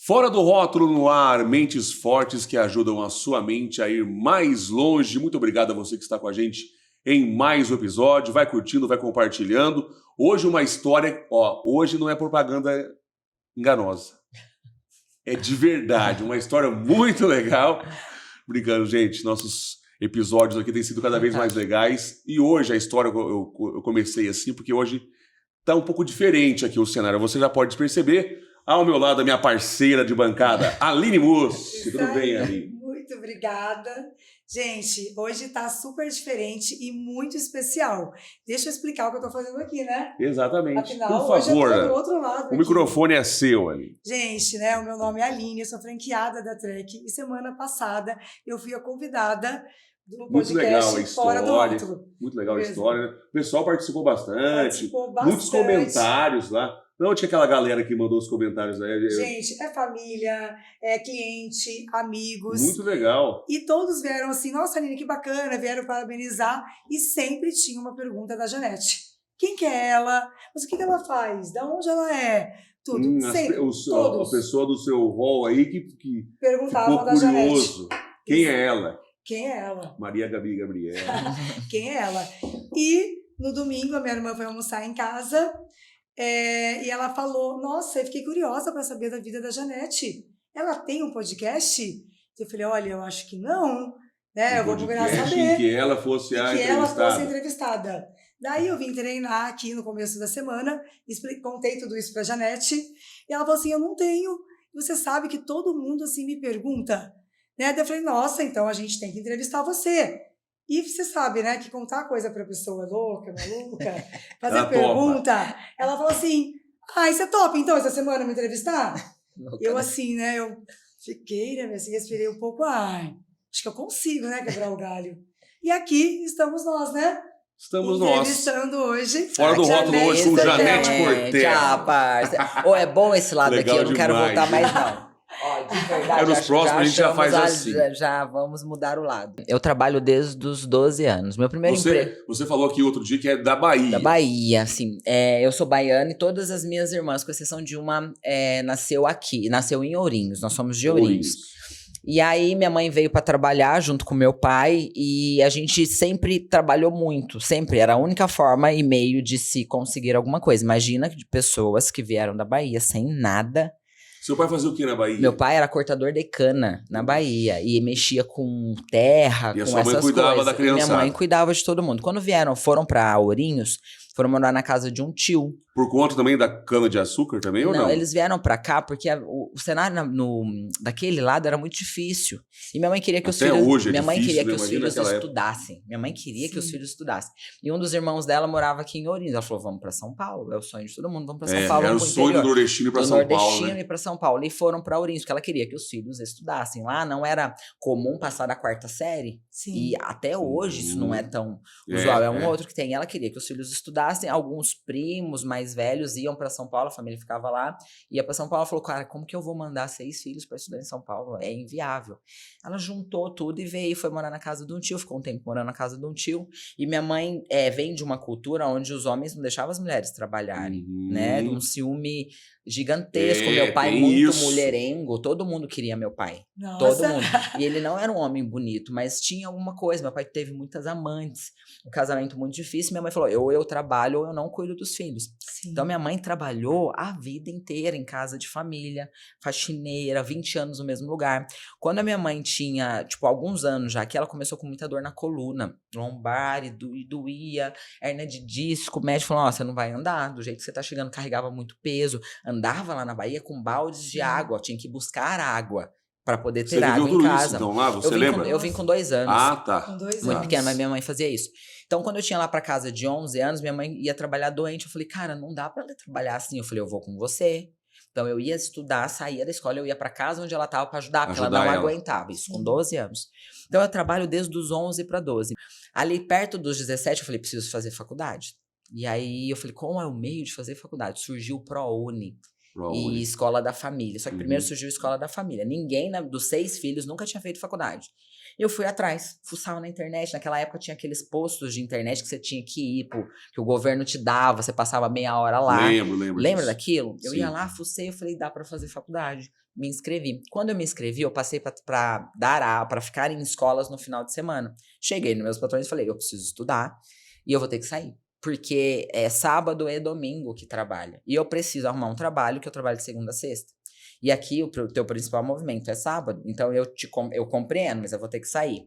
Fora do rótulo no ar, mentes fortes que ajudam a sua mente a ir mais longe. Muito obrigado a você que está com a gente em mais um episódio. Vai curtindo, vai compartilhando. Hoje uma história, hoje não é propaganda enganosa. É de verdade, uma história muito legal. Brincando, gente, nossos episódios aqui têm sido cada vez mais legais. E hoje a história, eu comecei assim, porque hoje está um pouco diferente aqui o cenário. Você já pode perceber. Ao meu lado, a minha parceira de bancada, Aline Mussi. Tudo bem, Aline? Muito obrigada. Gente, hoje está super diferente e muito especial. Deixa eu explicar o que eu estou fazendo aqui, né? Exatamente. Afinal, por favor, hoje eu tô do outro lado o aqui. microfone é seu, Aline. Gente, né? O meu nome é Aline, eu sou franqueada da Trek. E semana passada eu fui a convidada do Muito legal a podcast Fora do história. Rótulo. Muito legal a Mesmo. história, né? O pessoal participou bastante. Muitos bastante. comentários lá. Não tinha aquela galera que mandou os comentários aí. Gente, é família, é cliente, amigos. Muito legal. E todos vieram assim, nossa, Aline, que bacana, vieram parabenizar. E sempre tinha uma pergunta da Janete. Quem que é ela? Mas o que ela faz? Da onde ela é? Tudo. Sempre, todos. A pessoa do seu rol aí que perguntavam ficou da curioso. Janete. Quem é ela? Quem é ela? Maria Gabi Gabriela. Quem é ela? E no domingo a minha irmã foi almoçar em casa e ela falou, nossa, eu fiquei curiosa para saber da vida da Janete. Ela tem um podcast? Eu falei, olha, eu acho que não. Né? Eu vou procurar saber. Em que ela fosse a entrevistada. Que ela fosse entrevistada. Daí eu vim treinar aqui no começo da semana, contei tudo isso para a Janete, e ela falou assim, eu não tenho. Você sabe que todo mundo assim me pergunta. Né? Daí eu falei, nossa, então a gente tem que entrevistar você. E você sabe, né, que contar coisa para pessoa louca, maluca, fazer Ela pergunta, topa. ela falou assim, você topa então essa semana me entrevistar? Eu assim, né, eu fiquei, né, assim, respirei um pouco, acho que eu consigo, né, quebrar o galho. E aqui estamos nós, né? Estamos nós. Entrevistando hoje. Fora do rótulo hoje com Janete Cortez. Tchau, parça. É bom esse lado legal aqui, eu não quero demais, voltar mais, gente. não. De verdade, Nos próximos a gente já faz assim. Já vamos mudar o lado. Eu trabalho desde os 12 anos. Meu primeiro emprego... Você falou aqui outro dia que é da Bahia. Da Bahia, sim. Eu sou baiana e todas as minhas irmãs, com exceção de uma, nasceu aqui. Nasceu em Ourinhos. Nós somos de Ourinhos. E aí minha mãe veio para trabalhar junto com meu pai e a gente sempre trabalhou muito, sempre. Era a única forma e meio de se conseguir alguma coisa. Imagina de pessoas que vieram da Bahia sem nada. Seu pai fazia o que na Bahia? Meu pai era cortador de cana na Bahia e mexia com terra, e com a sua mãe essas cuidava coisas. da criançada. Minha mãe cuidava de todo mundo. Quando foram para Ourinhos, foram morar na casa de um tio. Por conta também da cana-de-açúcar também ou não? Não, eles vieram pra cá porque o cenário daquele lado era muito difícil. E minha mãe queria que os filhos... hoje minha mãe difícil, queria né? que os Imagina filhos aquela estudassem. Minha mãe queria que os filhos estudassem. E um dos irmãos dela morava aqui em Ourinhos. Ela falou, vamos pra São Paulo. É o sonho de todo mundo, vamos pra São Paulo. Era o sonho do nordestino ir pra São Paulo, né? Ir pra São Paulo. E foram pra Ourinhos, porque ela queria que os filhos estudassem. Lá não era comum passar da 4ª série. Sim. E até hoje isso não é tão usual. É um outro que tem. Ela queria que os filhos estudassem. Alguns primos mais velhos iam pra São Paulo, a família ficava lá, ia pra São Paulo, falou, cara, como que eu vou mandar 6 filhos pra estudar em São Paulo? É inviável. Ela juntou tudo e veio, foi morar na casa de um tio, ficou um tempo morando na casa de um tio, e minha mãe vem de uma cultura onde os homens não deixavam as mulheres trabalharem, né, de um ciúme gigantesco, meu pai muito mulherengo, todo mundo queria meu pai, Nossa. Todo mundo, e ele não era um homem bonito, mas tinha alguma coisa, meu pai teve muitas amantes, um casamento muito difícil, minha mãe falou, ou eu trabalho ou eu não cuido dos filhos. Sim. Então minha mãe trabalhou a vida inteira em casa de família, faxineira, 20 anos no mesmo lugar. Quando a minha mãe tinha, alguns anos já, que ela começou com muita dor na coluna, lombar, e doía, hernia de disco, o médico falou, você não vai andar, do jeito que você tá chegando, carregava muito peso, andava lá na Bahia com baldes de água, tinha que buscar água para poder ter água em casa. Isso, então, lá, você lembra? Eu vim com 2 anos. Ah, tá. Com 2 anos. Muito pequena, mas minha mãe fazia isso. Então, quando eu tinha lá pra casa de 11 anos, minha mãe ia trabalhar doente. Eu falei, cara, não dá pra ela trabalhar assim. Eu falei, eu vou com você. Então, eu ia estudar, saía da escola, eu ia pra casa onde ela tava pra ajudar, porque ela não aguentava. Isso com 12 anos. Então, eu trabalho desde os 11 pra 12. Ali, perto dos 17, eu falei, preciso fazer faculdade. E aí, eu falei, qual é o meio de fazer faculdade? Surgiu o ProUni. e escola da família. Só que primeiro surgiu a escola da família. Ninguém dos 6 filhos nunca tinha feito faculdade. Eu fui atrás, fuçava na internet. Naquela época tinha aqueles postos de internet que você tinha que ir, que o governo te dava, você passava meia hora lá. Lembro Lembra disso. daquilo? Eu Sim. ia lá, fucei, eu falei, dá pra fazer faculdade. Me inscrevi. Quando eu me inscrevi, eu passei pra ficar em escolas no final de semana. Cheguei nos meus patrões e falei, eu preciso estudar e eu vou ter que sair. Porque é sábado e domingo que trabalha. E eu preciso arrumar um trabalho que eu trabalho de segunda a sexta. E aqui o teu principal movimento é sábado, então eu compreendo, mas eu vou ter que sair.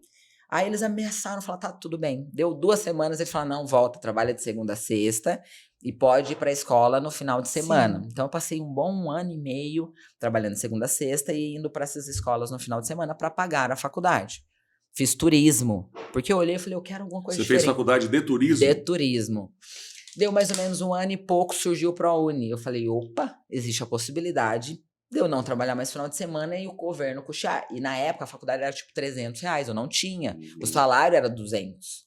Aí eles ameaçaram, falaram, tá, tudo bem. Deu 2 semanas, eles falaram, não, volta, trabalha de segunda a sexta e pode ir pra escola no final de semana. Sim. Então eu passei um bom 1 ano e meio trabalhando de segunda a sexta e indo para essas escolas no final de semana para pagar a faculdade. Fiz turismo, porque eu olhei e falei, eu quero alguma coisa diferente. Você fez faculdade de turismo? De turismo. Deu mais ou menos 1 ano e pouco, surgiu o ProUni. Eu falei, opa, existe a possibilidade de eu não trabalhar mais final de semana e o governo custear. E na época a faculdade era tipo R$300, eu não tinha. O salário era 200.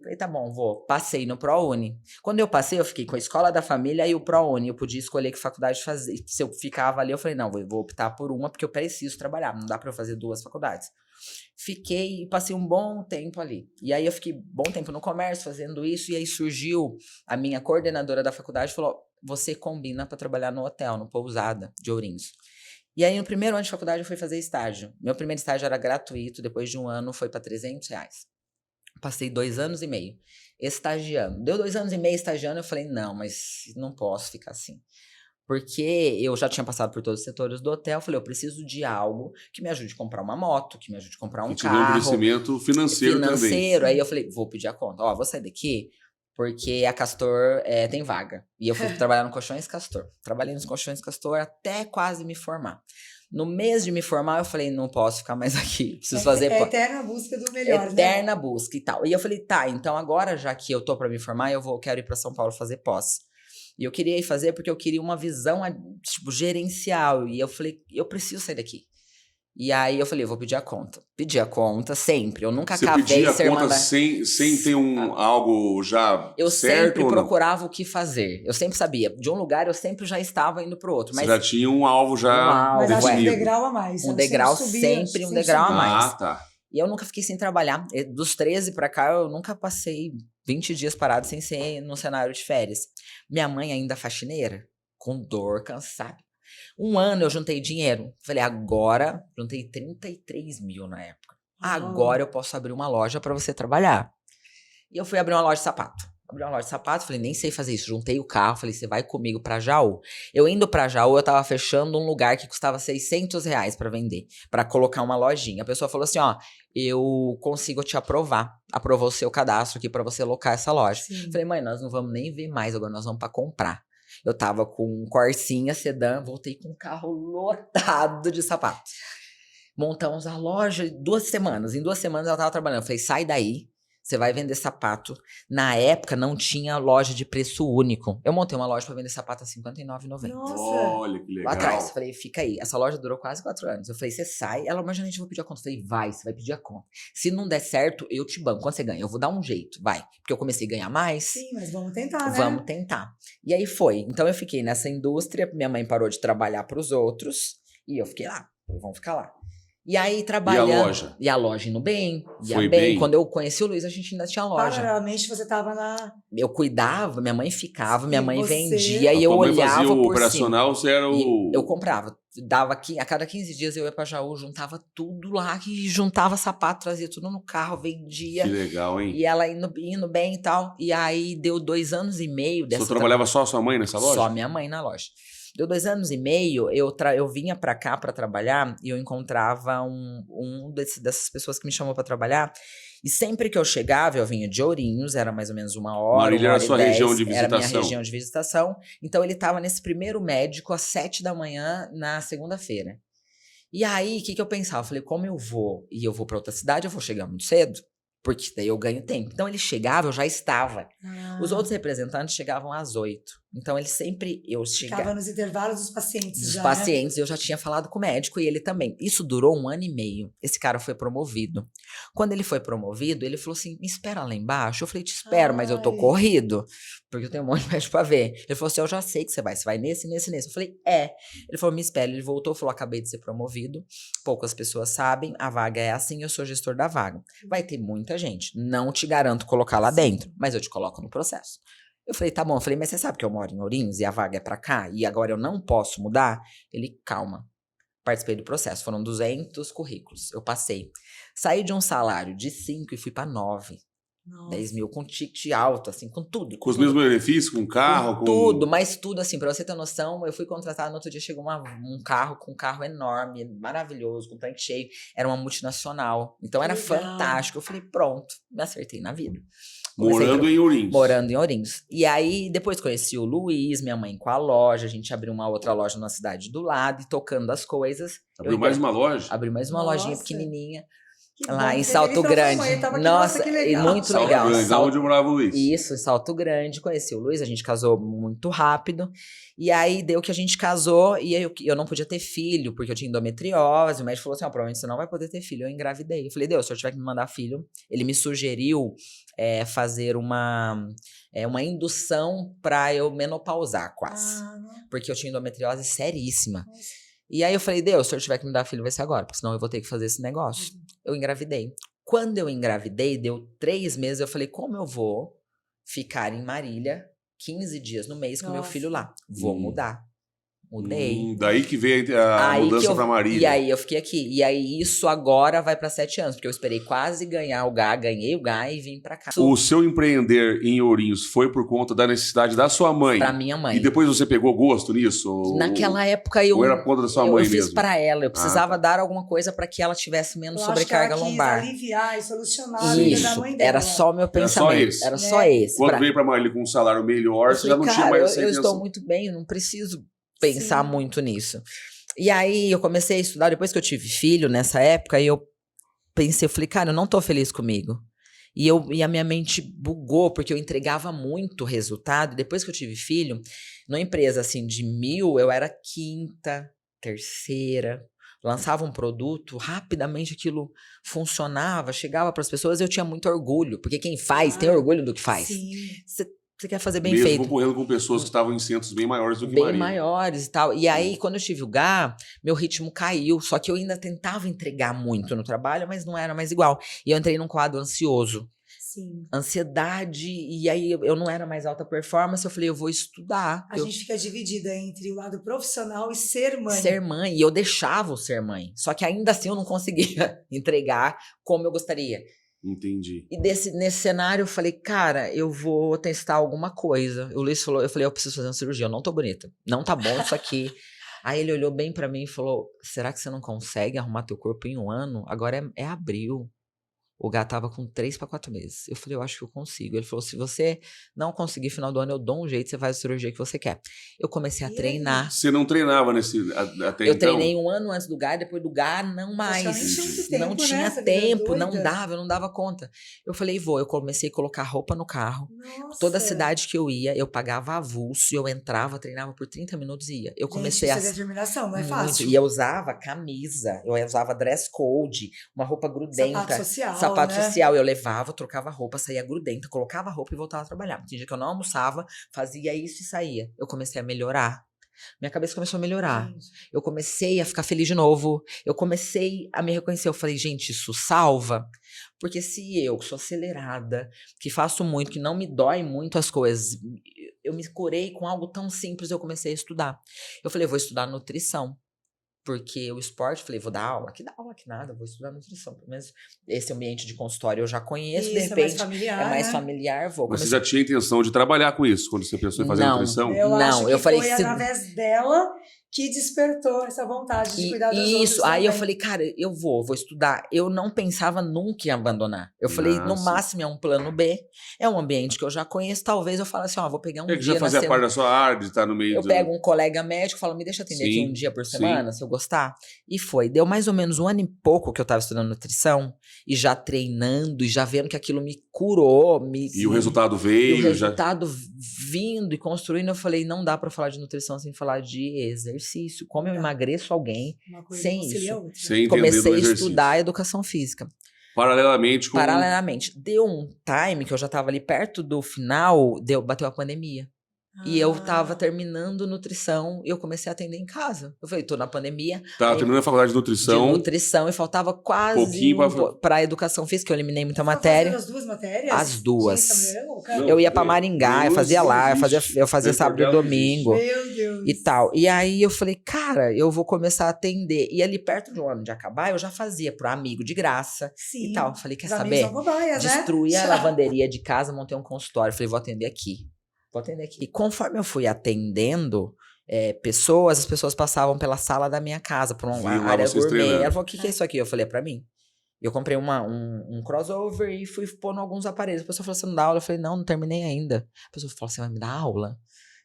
Falei, tá bom, vou. Passei no ProUni. Quando eu passei, eu fiquei com a escola da família e o ProUni. Eu podia escolher que faculdade fazer. Se eu ficava ali, eu falei, não, vou optar por uma porque eu preciso trabalhar. Não dá pra eu fazer 2 faculdades. Fiquei e passei um bom tempo ali. E aí eu fiquei bom tempo no comércio fazendo isso. E aí surgiu a minha coordenadora da faculdade e falou, você combina pra trabalhar no hotel, no Pousada de Ourinhos. E aí no primeiro ano de faculdade eu fui fazer estágio. Meu primeiro estágio era gratuito, depois de 1 ano foi pra R$300. Passei 2 anos e meio estagiando. Deu 2 anos e meio estagiando, eu falei, não, mas não posso ficar assim. Porque eu já tinha passado por todos os setores do hotel, eu falei, eu preciso de algo que me ajude a comprar uma moto, que me ajude a comprar um carro. Que te dê um crescimento financeiro também. Aí eu falei, vou pedir a conta. Ó, vou sair daqui porque a Castor tem vaga. E eu fui trabalhar no Colchões Castor. Trabalhei nos Colchões Castor até quase me formar. No mês de me formar, eu falei, não posso ficar mais aqui. Preciso fazer... É eterna busca do melhor, eterna busca e tal. E eu falei, tá, então agora, já que eu tô pra me formar, quero ir pra São Paulo fazer pós. E eu queria ir fazer porque eu queria uma visão, tipo, gerencial. E eu falei, eu preciso sair daqui. E aí eu falei, eu vou pedir a conta. Pedi a conta sempre. Eu nunca cavei ser mandado. Você pedia a conta sem ter algo já eu certo sempre procurava o que fazer. Eu sempre sabia. De um lugar eu sempre já estava indo pro outro. Mas você já tinha um alvo já mas definido. acho um degrau a mais. Um degrau sempre, um degrau a mais. Ah, tá. E eu nunca fiquei sem trabalhar. Dos 13 pra cá, eu nunca passei 20 dias parado sem ser num cenário de férias. Minha mãe ainda faxineira, com dor, cansada. 1 ano eu juntei dinheiro. Falei, agora, juntei 33 mil na época. Agora eu posso abrir uma loja pra você trabalhar. E eu fui abrir uma loja de sapato. Abri uma loja de sapato, falei, nem sei fazer isso. Juntei o carro, falei, você vai comigo pra Jaú. Eu indo pra Jaú, eu tava fechando um lugar que custava R$600 pra vender, pra colocar uma lojinha. A pessoa falou assim, ó, eu consigo te aprovar. Aprovou o seu cadastro aqui pra você alocar essa loja. Sim. Falei, mãe, nós não vamos nem ver mais, agora nós vamos pra comprar. Eu tava com um Corsinha, sedã, voltei com um carro lotado de sapatos. Montamos a loja em 2 semanas. Em 2 semanas ela tava trabalhando. Eu falei, sai daí. Você vai vender sapato. Na época, não tinha loja de preço único. Eu montei uma loja pra vender sapato a R$59,90. Nossa. Olha, que legal. Lá atrás. Falei, fica aí. Essa loja durou quase 4 anos. Eu falei, você sai. Ela, mas gente, eu vou pedir a conta. Eu falei, vai, você vai pedir a conta. Se não der certo, eu te banco. Quanto você ganha? Eu vou dar um jeito, vai. Porque eu comecei a ganhar mais. Sim, mas vamos tentar, né? Vamos tentar. E aí foi. Então eu fiquei nessa indústria. Minha mãe parou de trabalhar pros outros. E eu fiquei lá. Vamos ficar lá. E aí, trabalhando... E a loja? E a loja indo bem. Foi bem? Quando eu conheci o Luiz, a gente ainda tinha loja. Paralelamente, você estava na... Eu cuidava, minha mãe ficava, minha mãe você... vendia e eu olhava fazia o por operacional, cima. Você era o... Eu comprava. Dava aqui, a cada 15 dias eu ia pra Jaú, juntava tudo lá, e juntava sapato, trazia tudo no carro, vendia. Que legal, hein? E ela indo bem e tal. E aí, deu 2 anos e meio dessa... Você trabalhava só a sua mãe nessa loja? Só minha mãe na loja. Deu 2 anos e meio, eu vinha pra cá pra trabalhar e eu encontrava dessas pessoas que me chamou pra trabalhar. E sempre que eu chegava, eu vinha de Ourinhos, era mais ou menos 1 hora. Marília era a sua região de visitação. Era a minha região de visitação. Então ele tava nesse primeiro médico às 7 da manhã na segunda-feira. E aí, o que eu pensava? Eu falei, como eu vou pra outra cidade, eu vou chegar muito cedo. Porque daí eu ganho tempo. Então ele chegava, eu já estava. Os outros representantes chegavam às 8. Então ele sempre... Eu chegava... Ficava nos intervalos dos pacientes Dos já, pacientes, né? eu já tinha falado com o médico e ele também. Isso durou 1 ano e meio. Esse cara foi promovido. Quando ele foi promovido, ele falou assim, me espera lá embaixo. Eu falei, te espero, mas eu tô corrido. Porque eu tenho um monte de médico pra ver. Ele falou assim, eu já sei que você vai nesse. Eu falei, é. Ele falou, me espere. Ele voltou, falou, acabei de ser promovido. Poucas pessoas sabem, a vaga é assim, eu sou gestor da vaga. Vai ter muita gente. Não te garanto colocar lá dentro, mas eu te coloco no processo. Eu falei, tá bom. Eu falei, mas você sabe que eu moro em Ourinhos e a vaga é pra cá? E agora eu não posso mudar? Ele, calma. Participei do processo. Foram 200 currículos. Eu passei. Saí de um salário de 5 e fui pra 9. Nossa. 10 mil com ticket alto, assim, com tudo. Com os tudo. mesmos benefícios, com carro, com... Tudo, mas tudo assim, pra você ter noção, eu fui contratada, no outro dia chegou um carro enorme, maravilhoso, com tanque cheio, era uma multinacional, então era fantástico, eu falei, pronto, me acertei na vida. Morando em Ourinhos. Morando em Ourinhos. E aí, depois conheci o Luiz, minha mãe com a loja, a gente abriu uma outra loja na cidade do lado, e tocando as coisas. Abriu mais uma loja? Abri mais uma lojinha pequenininha. Que Lá bom, em Salto Grande. Nossa, que legal. Muito legal. Grande, onde morava o Luiz. Isso, em Salto Grande. Conheci o Luiz, a gente casou muito rápido. E aí deu que a gente casou e eu não podia ter filho, porque eu tinha endometriose. O médico falou assim: ó, provavelmente você não vai poder ter filho. Eu engravidei. Eu falei, Deus, se eu tiver que me mandar filho. Ele me sugeriu fazer uma indução pra eu menopausar quase. Porque eu tinha endometriose seríssima. Nossa. E aí eu falei, Deus, se eu tiver que me dar filho, vai ser agora, porque senão eu vou ter que fazer esse negócio. Eu engravidei. Quando eu engravidei, deu 3 meses, eu falei, como eu vou ficar em Marília 15 dias no mês com meu filho lá? Vou mudar. Mudei. Daí que veio a mudança pra Marília. E aí eu fiquei aqui. E aí isso agora vai pra 7 anos, porque eu esperei quase ganhar o GA, ganhei o GA e vim pra cá. O seu empreender em Ourinhos foi por conta da necessidade da sua mãe? Pra minha mãe. E depois você pegou gosto nisso? Naquela época eu... Ou era por conta da sua mãe mesmo? Eu fiz pra ela, eu precisava dar alguma coisa pra que ela tivesse menos sobrecarga lombar. Aliviar e solucionar a vida da mãe dela. Era só o meu pensamento. Era só esse. Quando veio pra Marília com um salário melhor, você já não tinha mais essa intenção. Eu estou muito bem, eu não preciso pensar muito nisso. E aí eu comecei a estudar, depois que eu tive filho, nessa época, eu pensei, eu falei, cara, eu não tô feliz comigo. E a minha mente bugou, porque eu entregava muito resultado. Depois que eu tive filho, numa empresa assim de 1000, eu era 5ª, 3ª. Lançava um produto, rapidamente aquilo funcionava, chegava para as pessoas, eu tinha muito orgulho, porque quem faz tem orgulho do que faz. Você quer fazer bem feito. Mesmo concorrendo com pessoas que estavam em centros bem maiores do que Marília. Bem maiores e tal. E aí, quando eu tive o GA, meu ritmo caiu. Só que eu ainda tentava entregar muito no trabalho, mas não era mais igual. E eu entrei num quadro ansioso. Sim. Ansiedade. E aí, eu não era mais alta performance. Eu falei, eu vou estudar. A gente fica dividida entre o lado profissional e ser mãe. Ser mãe. E eu deixava o ser mãe. Só que ainda assim, eu não conseguia entregar como eu gostaria. Entendi. E nesse cenário eu falei, cara, eu vou testar alguma coisa. O Luiz falou, eu falei, eu preciso fazer uma cirurgia, eu não tô bonita. Não tá bom isso aqui. Aí ele olhou bem pra mim e falou, será que você não consegue arrumar teu corpo em 1 ano? Agora é abril. O gato tava com 3 para 4 meses. Eu falei, eu acho que eu consigo. Ele falou, se você não conseguir final do ano, eu dou um jeito, você faz a cirurgia que você quer. Eu comecei a treinar. Você não treinava até então? Eu treinei 1 ano antes do GA, depois do GA, não mais. Não tinha tempo, não dava, eu não dava conta. Eu falei, eu comecei a colocar roupa no carro. Nossa. Toda cidade que eu ia, eu pagava avulso, eu entrava, treinava por 30 minutos e ia. Eu comecei Isso é determinação, não é fácil. E eu usava camisa, eu usava dress code, uma roupa grudenta. Sapato social, eu levava, trocava roupa, saía grudenta, colocava roupa e voltava a trabalhar. Tinha dia que eu não almoçava, fazia isso e saía. Eu comecei a melhorar. Minha cabeça começou a melhorar. Eu comecei a ficar feliz de novo. Eu comecei a me reconhecer. Eu falei, gente, isso salva? Porque se eu, que sou acelerada, que faço muito, que não me dói muito as coisas, eu me curei com algo tão simples, eu comecei a estudar. Eu falei, vou estudar nutrição. Porque o esporte, falei, vou dar aula? Que dá aula que nada, vou estudar nutrição. Pelo menos esse ambiente de consultório eu já conheço, de repente é mais familiar, vou. Mas você já tinha intenção de trabalhar com isso, quando você pensou em fazer nutrição? Eu falei, foi através dela que despertou essa vontade de cuidar dos outros. Isso, aí eu falei, cara, eu vou estudar. Eu não pensava nunca em abandonar. Eu falei, no máximo é um plano B, é um ambiente que eu já conheço, talvez eu fale assim, vou pegar um dia na semana. Já fazia parte da sua área de estar no meio Eu pego um colega médico e falo, me deixa atender aqui um dia por semana, se eu gostar. E foi, deu mais ou menos 1 ano e pouco que eu tava estudando nutrição, e já treinando, e já vendo que aquilo me curou. E o resultado veio. E o resultado vindo e construindo, eu falei, não dá pra falar de nutrição sem falar de exercício. Como eu emagreço alguém sem isso. Sem comecei a estudar educação física. Paralelamente com... Paralelamente. Deu um time que eu já tava ali perto do final, bateu a pandemia. E eu tava terminando nutrição e eu comecei a atender em casa. Eu falei, tô na pandemia. Tava terminando a faculdade de nutrição. E faltava quase Pouquinho pra educação física, eu eliminei muita Você matéria. as 2 matérias? As duas. Gente, essa mulher é louca. Não, Eu ia pra Maringá, eu fazia lá, eu fazia sábado e domingo. Meu Deus. E tal. E aí eu falei, cara, eu vou começar a atender. E ali perto de um ano de acabar, eu já fazia pro amigo de graça. Sim. E tal. Falei, quer Os amigos saber? são cobaias, né? Destruí a lavanderia de casa, montei um consultório. Falei, vou atender aqui. E conforme eu fui atendendo pessoas, as pessoas passavam pela sala da minha casa, por uma área gourmet. Ela falou, o que é isso aqui? Eu falei, é pra mim. Eu comprei um crossover e fui pondo alguns aparelhos. A pessoa falou, você não dá aula? Eu falei, não terminei ainda. A pessoa falou, você vai me dar aula?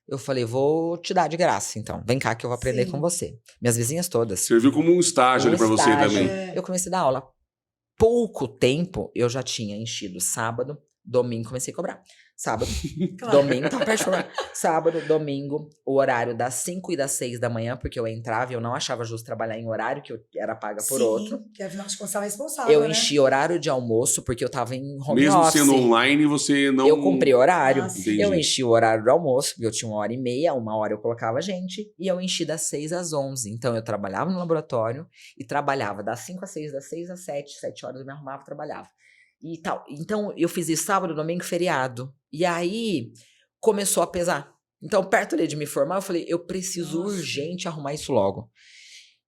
Eu falei, vou te dar de graça, então. Vem cá que eu vou aprender com você. Minhas vizinhas todas. Serviu como um estágio ali pra você também. Eu comecei a dar aula. Pouco tempo, eu já tinha enchido sábado, domingo, comecei a cobrar. Sábado, domingo, então perto de falar. Sábado, domingo, o horário das 5 e das 6 da manhã, porque eu entrava e eu não achava justo trabalhar em horário, que eu era paga por outro. Que afinal de contas estava responsável, Eu enchi horário de almoço, porque eu tava em home Mesmo office. sendo online, você não... Eu cumpri horário. Entendi. Eu enchi o horário do almoço, porque eu tinha 1h30, 1 hora eu colocava gente, e eu enchi das 6 às 11. Então eu trabalhava no laboratório e trabalhava das 5 às 6, das 6 às 7, 7 horas eu me arrumava e trabalhava. E tal. Então, eu fiz isso sábado, domingo, feriado. E aí, começou a pesar. Então, perto ali de me formar, eu falei, eu preciso urgente arrumar isso logo.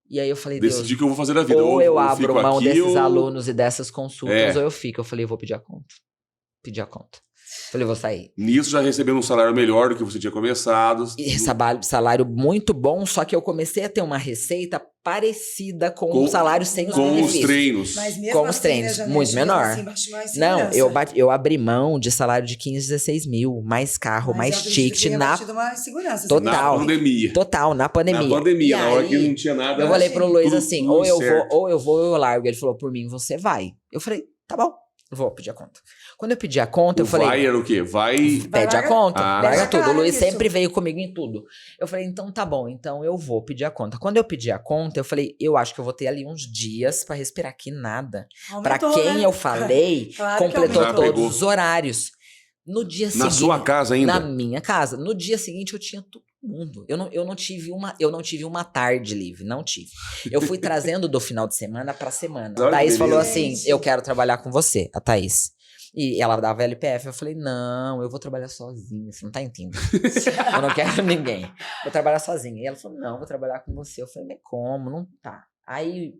E aí eu falei, Decidi Deus, que eu vou fazer da vida. ou eu abro fico mão aqui, desses alunos e dessas consultas, É. ou eu fico. Eu falei, vou pedir a conta. Pedi a conta. Falei, vou sair. Nisso, já recebendo um salário melhor do que você tinha começado. E salário muito bom, só que eu comecei a ter uma receita parecida com o salário sem os Com os benefícios. treinos. Mas mesmo Com os assim, treinos, né, Janete, muito mesmo menor. assim, bate mais Não, segurança. eu abri mão de salário de 15, 16 mil, mais carro, Mas mais eu acredito que ticket tenha na batido uma segurança, Total. Na pandemia. total, na pandemia. Na pandemia, E na hora aí, que não tinha nada. eu falei pro Luiz tudo- assim, tudo ou eu certo. vou, ou eu largo. Ele falou, por mim, você vai. Eu falei, tá bom, vou pedir a conta. Quando eu pedi a conta, eu falei, Vai era o quê? Vai... pede a larga- conta, Ah. larga Deixa tudo. O claro Luiz isso. sempre veio comigo em tudo. Eu falei, então tá bom, então eu vou pedir a conta. Quando eu pedi a conta, eu falei, eu acho que eu vou ter ali uns dias pra respirar, que nada. Pra Aumentou, quem né? eu falei, Claro que completou aumentou. todos Pegou. os horários. No dia Na seguinte, sua casa ainda? na minha casa. No dia seguinte eu tinha todo mundo. Eu não tive uma tarde livre, não tive. Eu fui trazendo do final de semana pra semana. Olha A Thaís que falou beleza. assim, eu quero trabalhar com você, a Thaís. E ela dava LPF, eu falei, não, eu vou trabalhar sozinha, você não tá entendendo. Eu não quero ninguém, vou trabalhar sozinha. E ela falou, não, vou trabalhar com você. Eu falei, mas como? Não tá. Aí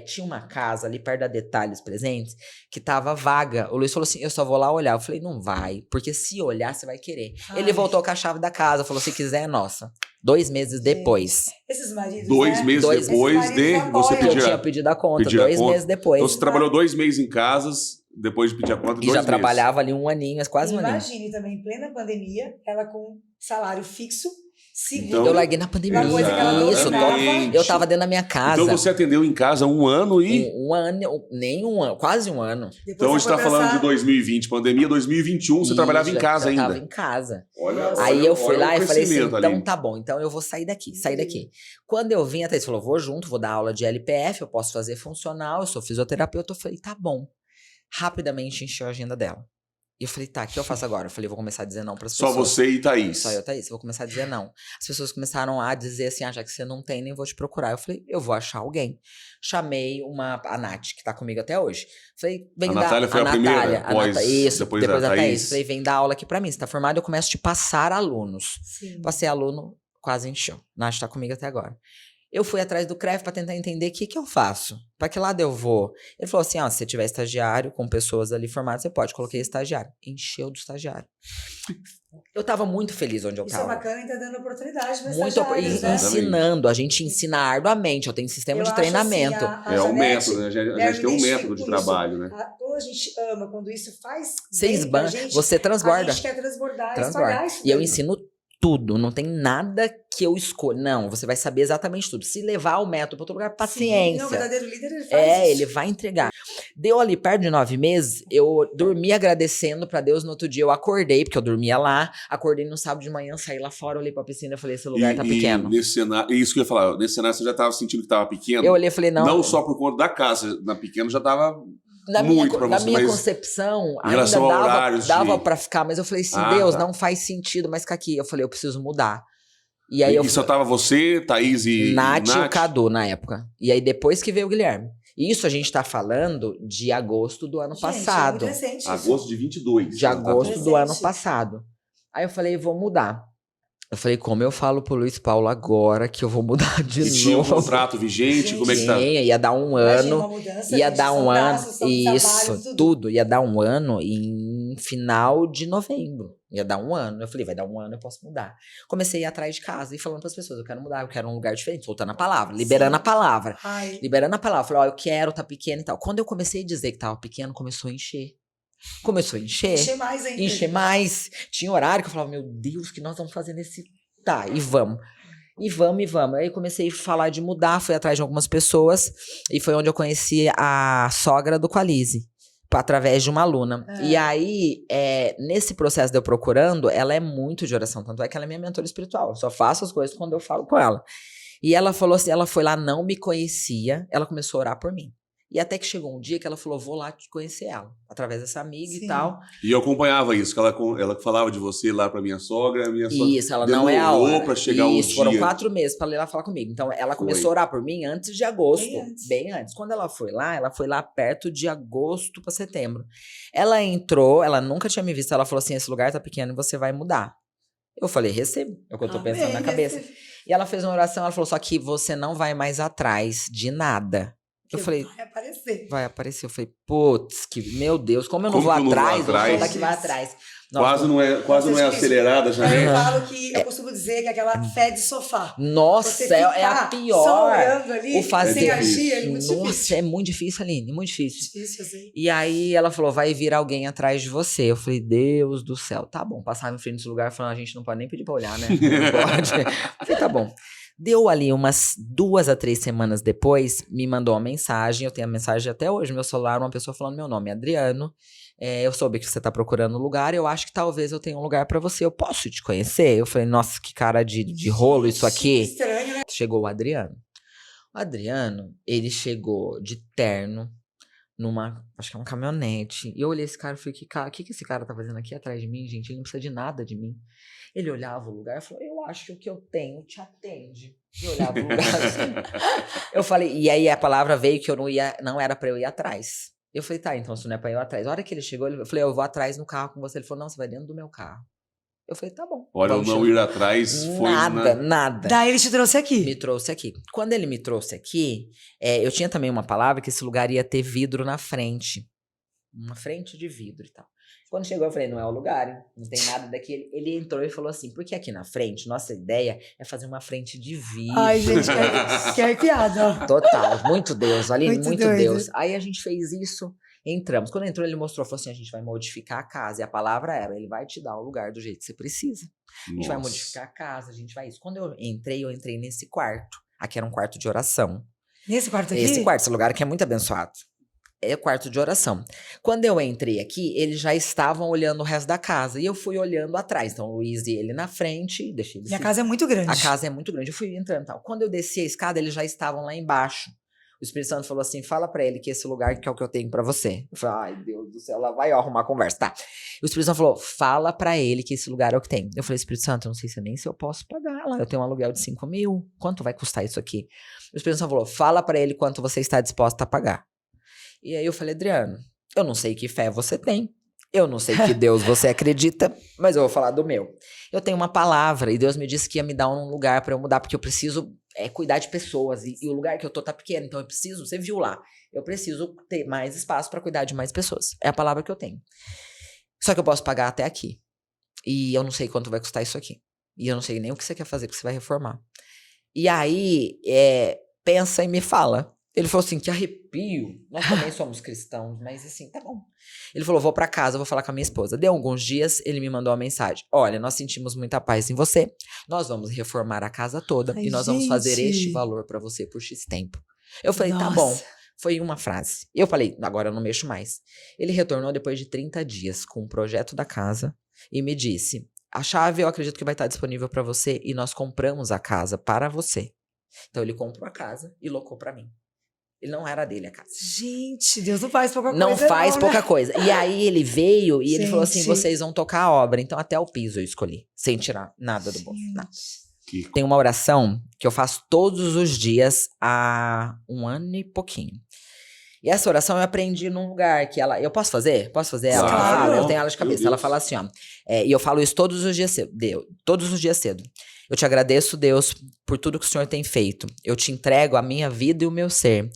tinha uma casa ali perto da Detalhes Presentes que tava vaga. O Luiz falou assim, eu só vou lá olhar. Eu falei, não vai, porque se olhar, você vai querer. Ai. Ele voltou com a chave da casa, falou, se quiser é nossa. 2 meses depois. Esses maridos, 2 né? meses Dois- depois Esses de maridos você apoiam. Eu pedir tinha pedido a conta, pedir a 2 conta. meses depois. Então você trabalhou 2 meses em casas, depois de pedir a conta, E 2 já meses. trabalhava ali um aninho, quase um aninho. Imagine também, em plena pandemia, ela com salário fixo, seguro. Então, Eu larguei na pandemia. Uma coisa que ela não Isso, dominava. eu tava dentro da minha casa. Então você atendeu em casa 1 ano e... Um ano, nem um ano, quase um ano. Depois Então a você gente tá foi falando pensar- de 2020, pandemia, 2021, você E trabalhava em já- casa já ainda. Tava em casa. Olha, Aí olha- eu fui olha lá o e falei assim, crescimento então ali. tá bom, então eu vou sair daqui, sair daqui. Quando eu vim, a Thaís falou, vou junto, vou dar aula de LPF, eu posso fazer funcional, eu sou fisioterapeuta. Eu falei, tá bom. Rapidamente encheu a agenda dela. E eu falei, tá, o que eu faço agora? Eu falei, vou começar a dizer não pras Só pessoas. você e Thaís. Só eu, Thaís, vou começar a dizer não. As pessoas começaram a dizer assim, já que você não tem, nem vou te procurar. Eu falei, eu vou achar alguém. Chamei a Nath, que tá comigo até hoje. Falei, vem A dar... Natália foi a primeira, Natália, isso, depois depois da da Thaís. Thaís. Falei, vem dar aula aqui pra mim. Você tá formado, eu começo a te passar alunos. Sim. Passei aluno, quase encheu. Nath tá comigo até agora. Eu fui atrás do CREF pra tentar entender o que eu faço. Pra que lado eu vou? Ele falou assim, se você tiver estagiário com pessoas ali formadas, você pode. Coloquei estagiário. Encheu do estagiário. Eu tava muito feliz onde eu Isso é tava. bacana e tá dando oportunidade para Muito estagiários, né? ensinando. A gente ensina arduamente. Eu tenho sistema Eu de acho treinamento. assim, a É o Janete, método, né? A gente eu tem um me método identifico de com trabalho, né? Quando a gente ama, quando isso faz Você bem pra esbanca, gente, você a transborda. gente quer transbordar e Transborda. espalhar isso E eu daí. ensino tudo. Não tem nada que eu escolha. Não, você vai saber exatamente tudo. Se levar o método para outro lugar, Sim, paciência. não, o verdadeiro líder, ele faz isso. Ele vai entregar. Deu ali perto de 9 meses, eu dormi agradecendo pra Deus. No outro dia eu acordei, porque eu dormia lá. Acordei no sábado de manhã, saí lá fora, olhei pra piscina e falei, esse lugar tá pequeno. Nesse cenário, isso que eu ia falar, nesse cenário você já tava sentindo que tava pequeno? Eu olhei e falei, não. Não só por conta da casa, na pequena já tava Na muito pra na você, minha mas concepção, em relação ainda a horários dava de... pra ficar, mas eu falei assim, Ah, Deus, tá. não faz sentido mais ficar aqui. Eu falei, eu preciso mudar. E aí E só tava você, Thaís e Nath e o Nath? Cadu na época. E aí depois que veio o Guilherme. Isso a gente tá falando de agosto do ano Gente, é muito passado. recente isso. Agosto de 22. De ela tá agosto falando. do ano Recente. passado. Aí eu falei, vou mudar. Eu falei, como eu falo pro Luiz Paulo agora que eu vou mudar de E tinha um novo? contrato vigente, Gente, como é que tá? Tinha, ia dar um Imagina ano. uma mudança, Ia gente, dar são um ano. gastos, são trabalhos, Isso, tudo. Ia dar um ano em final de novembro. Ia dar um ano. Eu falei, vai dar um ano, eu posso mudar. Comecei a ir atrás de casa e falando pras pessoas, eu quero mudar, eu quero um lugar diferente, soltando a palavra, liberando Sim. a palavra. Ai, Liberando a palavra. Falei, ó, eu quero, tá pequeno e tal. Quando eu comecei a dizer que tava pequeno, começou a encher. Começou a encher. encher mais ainda. Encher mais. Tinha horário que eu falava, meu Deus, o que nós vamos fazer nesse... Tá, e vamos. E vamos, e vamos. Aí comecei a falar de mudar, fui atrás de algumas pessoas. E foi onde eu conheci a sogra do Qualise, através de uma aluna. Ah. E aí, nesse processo de eu procurando, ela é muito de oração. Tanto é que ela é minha mentora espiritual. Eu só faço as coisas quando eu falo com ela. E ela falou assim, ela foi lá, não me conhecia. Ela começou a orar por mim. E até que chegou um dia que ela falou, vou lá te conhecer ela. Através dessa amiga Sim. e tal. E eu acompanhava isso, que ela falava de você lá pra minha sogra. Minha sogra Isso, ela não é a demorou hora. pra chegar o Isso, foram dia. 4 meses pra ela ir lá falar comigo. Então, ela Foi. começou a orar por mim antes de agosto. Bem antes. Bem antes. Quando ela foi lá perto de agosto pra setembro. Ela entrou, ela nunca tinha me visto. Ela falou assim, esse lugar tá pequeno e você vai mudar. Eu falei, recebo. É o que eu tô pensando na cabeça. E ela fez uma oração, ela falou, só que você não vai mais atrás de nada. Eu falei, Vai aparecer. vai aparecer. Eu falei, putz, meu Deus, como eu não Como vou que eu não vou atrás, eu atrás? sou da que vai atrás. Nossa, Quase não é Nossa, acelerada já, Eu né? falo que eu costumo dizer que é aquela fé de sofá. Nossa, Você é a ficar pior. só olhando ali, O fazer. sem agir, é muito Nossa, difícil. é muito difícil, Aline, muito difícil. Difícil, assim. E aí ela falou, vai vir alguém atrás de você. Eu falei, Deus do céu, tá bom. Passava em frente desse lugar, falando, a gente não pode nem pedir pra olhar, né? Não pode. Eu falei, tá bom. Deu ali umas 2 a 3 semanas depois, me mandou uma mensagem, eu tenho a mensagem até hoje no meu celular, uma pessoa falando, meu nome é Adriano, eu soube que você tá procurando um lugar, eu acho que talvez eu tenha um lugar pra você, eu posso te conhecer? Eu falei, nossa, que cara de rolo isso aqui. Estranho, né? Chegou o Adriano. O Adriano, ele chegou de terno, acho que é uma caminhonete. E eu olhei esse cara e falei, que esse cara tá fazendo aqui atrás de mim, gente? Ele não precisa de nada de mim. Ele olhava o lugar e falou, eu acho que o que eu tenho te atende. E olhava o lugar assim. Eu falei, e aí a palavra veio que eu não era pra eu ir atrás. Eu falei, tá, então se não é pra eu ir atrás. A hora que ele chegou, eu falei, eu vou atrás no carro com você. Ele falou, não, você vai dentro do meu carro. Eu falei, tá bom. Olha, eu vamos não chegar. ir atrás foi Nada. Daí ele te trouxe aqui. Me trouxe aqui. Quando ele me trouxe aqui, eu tinha também uma palavra que esse lugar ia ter vidro na frente. Uma frente de vidro e tal. Quando chegou, eu falei, não é o lugar, hein? Não tem nada daqui. Ele entrou e falou assim, porque aqui na frente, nossa ideia é fazer uma frente de vidro. Ai, gente, que arrepiada, ó. Total, muito Deus, Aline, muito doido. Deus. Aí a gente fez isso, entramos. Quando entrou, ele mostrou, falou assim, a gente vai modificar a casa. E a palavra era, ele vai te dar o lugar do jeito que você precisa. A gente vai modificar a casa, a gente vai isso. Quando eu entrei nesse quarto. Aqui era um quarto de oração. Nesse quarto aqui? Esse quarto, esse lugar aqui é muito abençoado. É o quarto de oração. Quando eu entrei aqui, eles já estavam olhando o resto da casa. E eu fui olhando atrás. Então, o Luiz e ele na frente. Deixei ele E a casa é muito grande. A casa é muito grande. Eu fui entrando e tal. Quando eu desci a escada, eles já estavam lá embaixo. O Espírito Santo falou assim, fala pra ele que esse lugar que é o que eu tenho pra você. Eu falei, ai, Deus do céu, lá vai eu arrumar a conversa. Tá. E o Espírito Santo falou, fala pra ele que esse lugar é o que tem. Eu falei, Espírito Santo, eu não sei nem se eu posso pagar lá. Eu tenho um aluguel de 5 mil. Quanto vai custar isso aqui? O Espírito Santo falou, fala pra ele quanto você está disposta a pagar. E aí eu falei, Adriano, eu não sei que fé você tem. Eu não sei que Deus você acredita, mas eu vou falar do meu. Eu tenho uma palavra e Deus me disse que ia me dar um lugar pra eu mudar, porque eu preciso cuidar de pessoas. E o lugar que eu tô tá pequeno, então eu preciso, você viu lá, eu preciso ter mais espaço pra cuidar de mais pessoas. É a palavra que eu tenho. Só que eu posso pagar até aqui. E eu não sei quanto vai custar isso aqui. E eu não sei nem o que você quer fazer, porque você vai reformar. E aí, pensa e me fala. Ele falou assim, que arrepio. Nós também somos cristãos, mas assim, tá bom. Ele falou, vou pra casa, vou falar com a minha esposa. Deu alguns dias, ele me mandou uma mensagem. Olha, nós sentimos muita paz em você. Nós vamos reformar a casa toda. Ai, e nós vamos fazer gente. este valor pra você por X tempo. Eu falei, tá Nossa. bom. Foi uma frase. Eu falei, agora eu não mexo mais. Ele retornou depois de 30 dias com o projeto da casa e me disse, a chave eu acredito que vai estar disponível pra você e nós compramos a casa para você. Então ele comprou a casa e locou pra mim. Ele não era dele a casa. Gente, Deus não faz pouca coisa. Não faz né? pouca coisa. E aí ele veio e ele falou assim: Gente. vocês vão tocar a obra. Então até o piso eu escolhi. Sem tirar nada do bolso. Nada. Que- Tem uma oração que eu faço todos os dias há 1 ano e pouquinho. E essa oração eu aprendi num lugar que ela... Eu posso fazer? Posso fazer ela? Claro. Ela fala, eu tenho ela de Meu cabeça. Ela Deus. fala assim, ó. E eu falo isso todos os dias cedo. Todos os dias cedo. Eu te agradeço, Deus, por tudo que o Senhor tem feito. Eu te entrego a minha vida e o meu ser.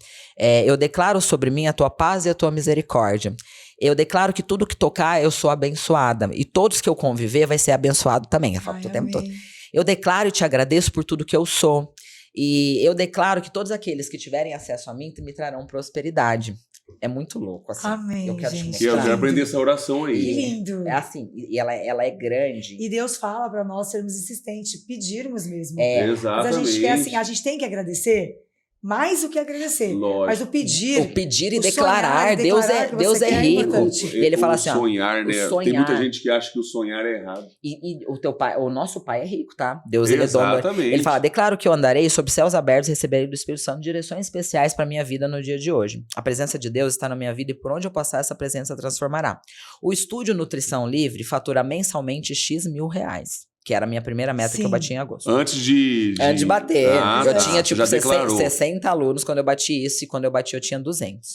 Eu declaro sobre mim a tua paz e a tua misericórdia. Eu declaro que tudo que tocar, eu sou abençoada. E todos que eu conviver vai ser abençoado também. Eu falo Ai, o tempo todo. amém. Eu declaro e te agradeço por tudo que eu sou. E eu declaro que todos aqueles que tiverem acesso a mim me trarão prosperidade. É muito louco, assim. Amém, eu quero gente. te Que eu mostrar. quero aprender essa oração Que aí. lindo. É assim, e ela é grande. E Deus fala para nós sermos insistentes, pedirmos mesmo. É, Mas a Exatamente. gente quer assim, a gente tem que agradecer mais do que agradecer. Lógico. Mas o pedir, o pedir e o declarar, sonhar e Deus declarar é, que Deus você é quer é rico. importante. E ele fala assim, ó, sonhar, né? o sonhar. Tem muita gente que acha que o sonhar é errado. E o teu pai, o nosso pai é rico, tá? Deus, ele é dono. Exatamente. Ele fala, declaro que eu andarei sob céus abertos e receberei do Espírito Santo direções especiais para minha vida no dia de hoje. A presença de Deus está na minha vida e por onde eu passar, essa presença transformará. O estúdio Nutrição Livre fatura mensalmente X mil reais, que era a minha primeira meta que eu Sim. bati em agosto. Antes de... Antes de bater. Eu tá. tinha, tipo, Já 60, declarou. 60 alunos quando eu bati isso, e quando eu bati eu tinha 200.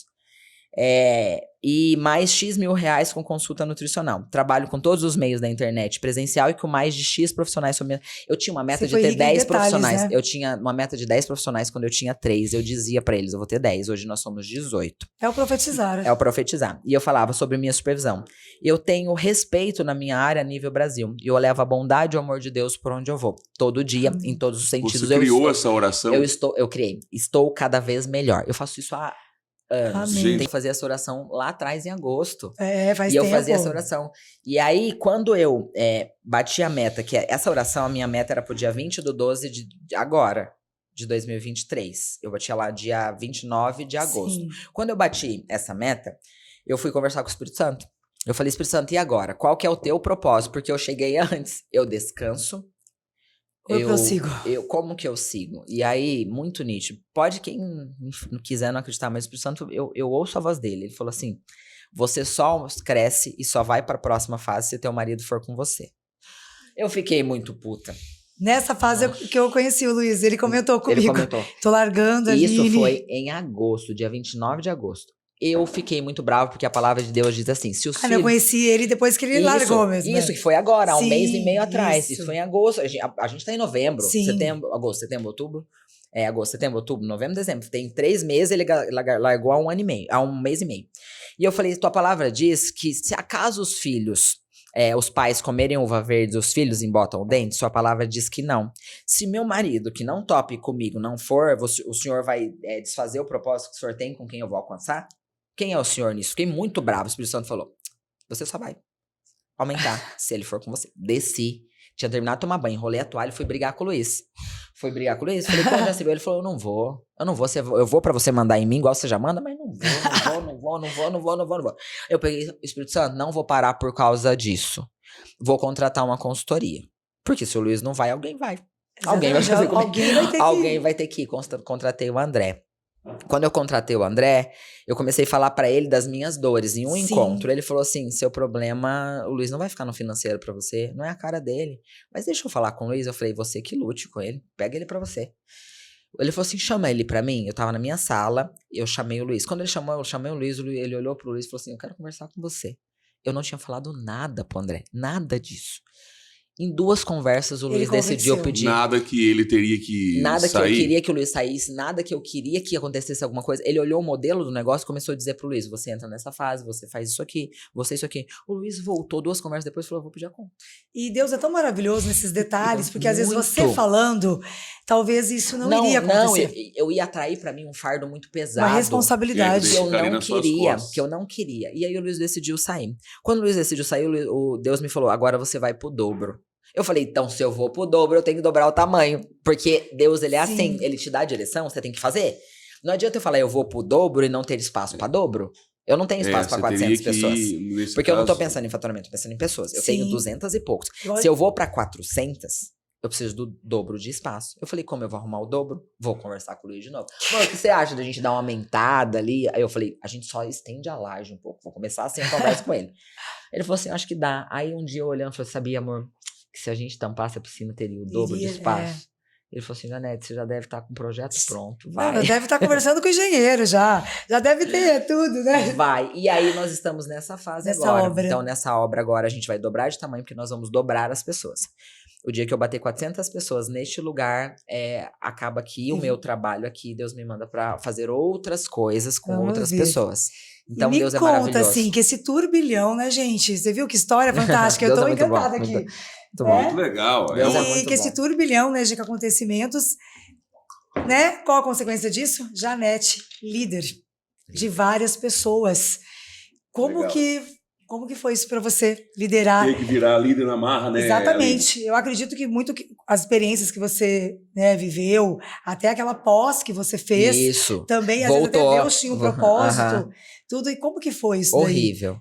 E mais X mil reais com consulta nutricional. Trabalho com todos os meios da internet presencial e com mais de X profissionais. Eu tinha uma meta Você de foi ter rica em 10 detalhes, profissionais. né? Eu tinha uma meta de 10 profissionais quando eu tinha 3. Eu dizia pra eles, eu vou ter 10. Hoje nós somos 18. É o profetizar. É o profetizar. E eu falava sobre minha supervisão. Eu tenho respeito na minha área a nível Brasil. E eu levo a bondade e o amor de Deus por onde eu vou. Todo dia, Amém. em todos os sentidos. Você criou essa oração? Eu criei. Estou cada vez melhor. Eu faço isso há anos. Amém. Tem que fazer essa oração lá atrás, em agosto. Faz E eu tempo. fazia essa oração. E aí, quando eu bati a meta, que essa oração, a minha meta era pro dia 20/12 de agora, de 2023. Eu bati lá dia 29 de agosto. Sim. Quando eu bati essa meta, eu fui conversar com o Espírito Santo. Eu falei, Espírito Santo, e agora? Qual que é o teu propósito? Porque eu cheguei antes. Eu descanso. Eu prossigo. Como que eu sigo? E aí, muito nítido. Pode quem não quiser não acreditar, mas o Espírito Santo, eu ouço a voz dele. Ele falou assim, você só cresce e só vai pra próxima fase se teu marido for com você. Eu fiquei muito puta. Nessa fase que eu conheci o Luiz, ele comentou comigo. Ele comentou. Tô largando a Isso Aline. foi em agosto, dia 29 de agosto. Eu fiquei muito bravo porque a palavra de Deus diz assim, se os Eu filhos... conheci ele depois que ele largou mesmo. Isso, né? que foi agora, há um Sim, mês e meio atrás. isso. Isso foi em agosto. A gente tá em novembro, Sim. setembro, agosto, setembro, outubro. Agosto, setembro, outubro, novembro, dezembro. Tem 3 meses, ele largou há 1 ano e meio, há 1 mês e meio. E eu falei, tua palavra diz que se acaso os filhos, os pais comerem uva verde, os filhos embotam o dente, sua palavra diz que não. Se meu marido, que não tope comigo, não for, o senhor vai desfazer o propósito que o senhor tem com quem eu vou alcançar? Quem é o senhor nisso? Fiquei muito bravo. O Espírito Santo falou, você só vai aumentar se ele for com você. Desci. Tinha terminado de tomar banho, enrolei a toalha e fui brigar com o Luiz. Falei, quando recebeu? Ele falou, eu não vou. Eu vou pra você mandar em mim, igual você já manda, mas não vou. Eu peguei o Espírito Santo, não vou parar por causa disso. Vou contratar uma consultoria. Porque se o Luiz não vai, alguém vai. Alguém vai fazer comigo. Alguém vai ter que ir. Contratei o André. Quando eu contratei o André, eu comecei a falar pra ele das minhas dores. Em um Sim. encontro, ele falou assim, seu problema, o Luiz não vai ficar no financeiro pra você, não é a cara dele. Mas deixa eu falar com o Luiz. Eu falei, você que lute com ele, pega ele pra você. Ele falou assim, chama ele pra mim. Eu tava na minha sala, eu chamei o Luiz. Quando ele chamou, eu chamei o Luiz, ele olhou pro Luiz e falou assim, eu quero conversar com você. Eu não tinha falado nada pro André, nada disso. Em 2 conversas, o Luiz decidiu pedir. Nada que ele teria que Nada sair. que eu queria que o Luiz saísse, nada que eu queria que acontecesse alguma coisa. Ele olhou o modelo do negócio e começou a dizer pro Luiz, você entra nessa fase, você faz isso aqui, você isso aqui. O Luiz voltou 2 conversas depois e falou, vou pedir a conta. E Deus é tão maravilhoso nesses detalhes, porque às vezes Muito. você falando, talvez isso não iria acontecer. Eu ia atrair pra mim um fardo muito pesado. Uma responsabilidade. Que eu Ficaria não nas suas queria, costas. que eu não queria. E aí o Luiz decidiu sair. Quando o Luiz decidiu sair, o Deus me falou, agora você vai pro dobro. Eu falei, então se eu vou pro dobro, eu tenho que dobrar o tamanho. Porque Deus, ele é Sim. assim, ele te dá a direção, você tem que fazer. Não adianta eu falar, eu vou pro dobro e não ter espaço pra dobro. Eu não tenho espaço pra você 400 teria que pessoas. ir, nesse Porque eu não tô caso, pensando em faturamento, tô pensando em pessoas. Eu Sim. tenho 200 e poucos. Igual- Se eu vou pra 400, eu preciso do dobro de espaço. Eu falei, como eu vou arrumar o dobro? Vou conversar com o Luiz de novo. Mano, o que você acha da gente dar uma aumentada ali? Aí eu falei, a gente só estende a laje um pouco. Vou começar assim a conversa com ele. Ele falou assim, acho que dá. Aí um dia eu olhando, eu falei, sabia, amor, que se a gente tampasse a piscina, teria o dobro de espaço. Ele falou assim, Janete, você já deve estar com o projeto pronto, vai. Não, deve estar conversando com o engenheiro já deve ter tudo, né? Vai, e aí nós estamos nessa fase agora. Então nessa obra agora a gente vai dobrar de tamanho, porque nós vamos dobrar as pessoas. O dia que eu bater 400 pessoas neste lugar, acaba aqui o meu trabalho aqui, Deus me manda pra fazer outras coisas com outras pessoas. Então Deus é maravilhoso. Me conta, assim, que esse turbilhão, né, gente? Você viu que história fantástica? Eu tô encantada aqui. Muito bom. Muito legal. E que esse turbilhão, né, de acontecimentos, né? Qual a consequência disso? Janete, líder de várias pessoas. Como que foi isso para você liderar? Tem que virar líder na marra, né? Exatamente. Eu acredito que muito as experiências que você, né, viveu, até aquela pós que você fez, isso. Também Voltou. Às vezes até Deus tinha um propósito, tudo. E como que foi isso? Horrível.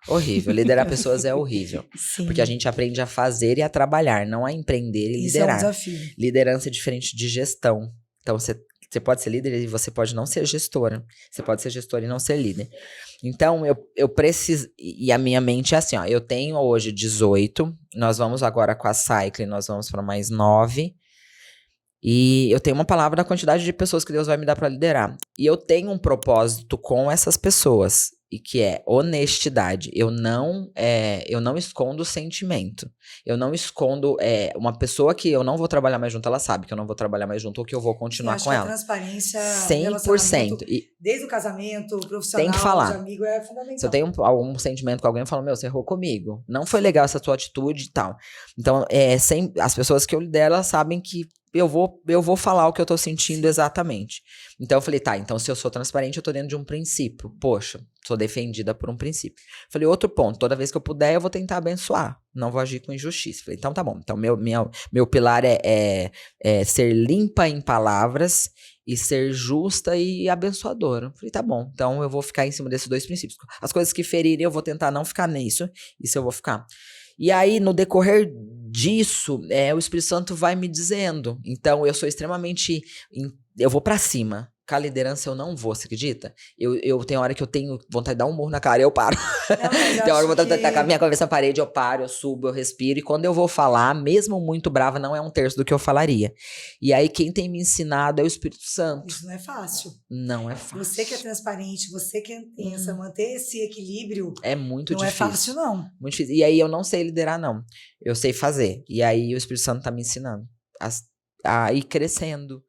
Horrível. Liderar pessoas é horrível. Sim. Porque a gente aprende a fazer e a trabalhar, não a empreender e liderar. Isso é um desafio. Liderança é diferente de gestão. Então, você pode ser líder e você pode não ser gestora. Você pode ser gestora e não ser líder. Então, eu preciso... E a minha mente é assim, ó. Eu tenho hoje 18. Nós vamos agora com a Cycling, nós vamos para mais 9. E eu tenho uma palavra da quantidade de pessoas que Deus vai me dar para liderar. E eu tenho um propósito com essas pessoas. E que é honestidade. Eu não escondo o sentimento. Eu não escondo... uma pessoa que eu não vou trabalhar mais junto, ela sabe que eu não vou trabalhar mais junto ou que eu vou continuar com ela. A transparência... 100%. Desde o casamento, profissional, tem que falar. De amigo, é fundamental. Se eu tenho algum sentimento com alguém, eu falo, meu, você errou comigo. Não foi legal essa tua atitude e tal. Então, as pessoas que eu lidero, elas sabem que eu vou falar o que eu tô sentindo exatamente. Então eu falei, tá, então se eu sou transparente, eu tô dentro de um princípio. Poxa, sou defendida por um princípio. Falei, outro ponto, toda vez que eu puder, eu vou tentar abençoar. Não vou agir com injustiça. Falei, então tá bom. Então meu pilar é ser limpa em palavras e ser justa e abençoadora. Falei, tá bom. Então eu vou ficar em cima desses dois princípios. As coisas que ferirem, eu vou tentar não ficar nisso. Isso eu vou ficar. E aí, no decorrer disso, o Espírito Santo vai me dizendo. Então, eu sou extremamente... Eu vou pra cima. Com a liderança, eu não vou, você acredita? Eu tenho hora que eu tenho vontade de dar um murro na cara, eu paro. Tem hora que eu vou tacar a minha cabeça na parede, eu paro, eu subo, eu respiro. E quando eu vou falar, mesmo muito brava, não é um terço do que eu falaria. E aí, quem tem me ensinado é o Espírito Santo. Isso não é fácil. Não é fácil. Você que é transparente, você que pensa, manter esse equilíbrio... É muito difícil. Não é fácil, não. Muito difícil. E aí, eu não sei liderar, não. Eu sei fazer. E aí, o Espírito Santo tá me ensinando a ir crescendo.